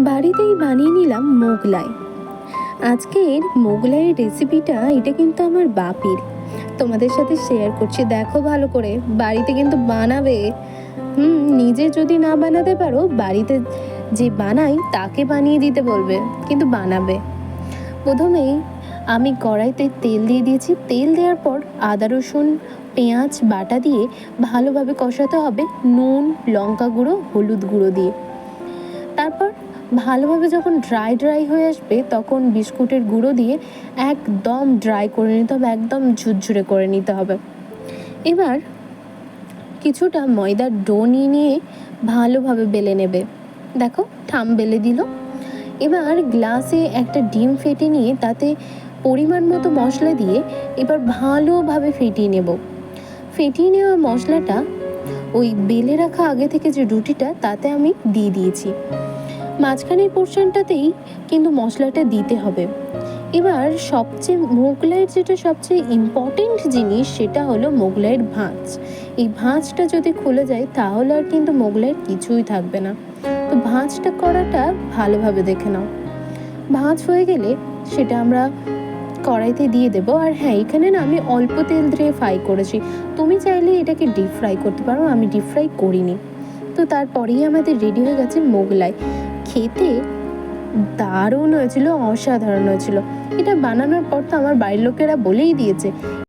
বাড়িতেই বানিয়ে নিলাম মোগলাই। আজকের মোগলাইয়ের রেসিপিটা এটা কিন্তু আমার বাপির, তোমাদের সাথে শেয়ার করছি। দেখো ভালো করে, বাড়িতে কিন্তু বানাবে। নিজে যদি না বানাতে পারো, বাড়িতে যে বানাই তাকে বানিয়ে দিতে বলবে, কিন্তু বানাবে। প্রথমেই আমি কড়াইতে তেল দিয়ে দিয়েছি। তেল দেওয়ার পর আদা রসুন পেঁয়াজ বাটা দিয়ে ভালোভাবে কষাতে হবে, নুন লঙ্কা গুঁড়ো হলুদ গুঁড়ো দিয়ে। তারপর ভালোভাবে যখন ড্রাই হয়ে আসবে, তখন বিস্কুটের গুঁড়ো দিয়ে একদম ড্রাই করে নিতে হবে, একদম ঝুরঝুরে করে নিতে হবে। এবার কিছুটা ময়দার ডো নিয়ে ভালোভাবে বেলে নেবে। দেখো বেলে দিল। এবার গ্লাসে একটা ডিম ফেটে নিয়ে তাতে পরিমাণ মতো মশলা দিয়ে এবার ভালোভাবে ফেটিয়ে নেব। ফেটিয়ে নেওয়া মশলাটা ওই বেলে রাখা আগে থেকে যে রুটিটা তাতে আমি দিয়ে দিয়েছি। মাঝখানের পোর্শনটাতেই কিন্তু মশলাটা দিতে হবে। এবার মোগলাইয়ের যেটা সবচেয়ে ইম্পর্টেন্ট জিনিস, সেটা হলো মোগলাইয়ের ভাঁজ। এই ভাঁজটা যদি খুলে যায় তাহলে আর কিন্তু মোগলাইয়ের কিছুই থাকবে না। তো ভাঁজটা করাটা ভালোভাবে দেখে নাও। ভাঁজ হয়ে গেলে সেটা আমরা কড়াইতে দিয়ে দেবো। আর হ্যাঁ, এখানে না আমি অল্প তেল দিয়ে ফ্রাই করেছি, তুমি চাইলে এটাকে ডিপ ফ্রাই করতে পারো, আমি ডিপ ফ্রাই করিনি। তো তারপরেই আমাদের রেডি হয়ে গেছে মোগলাই। খেতে দারুণ হয়েছিল, অসাধারণ হয়েছিল। এটা বানানোর পর তো আমার বাড়ির লোকেরা বলেই দিয়েছে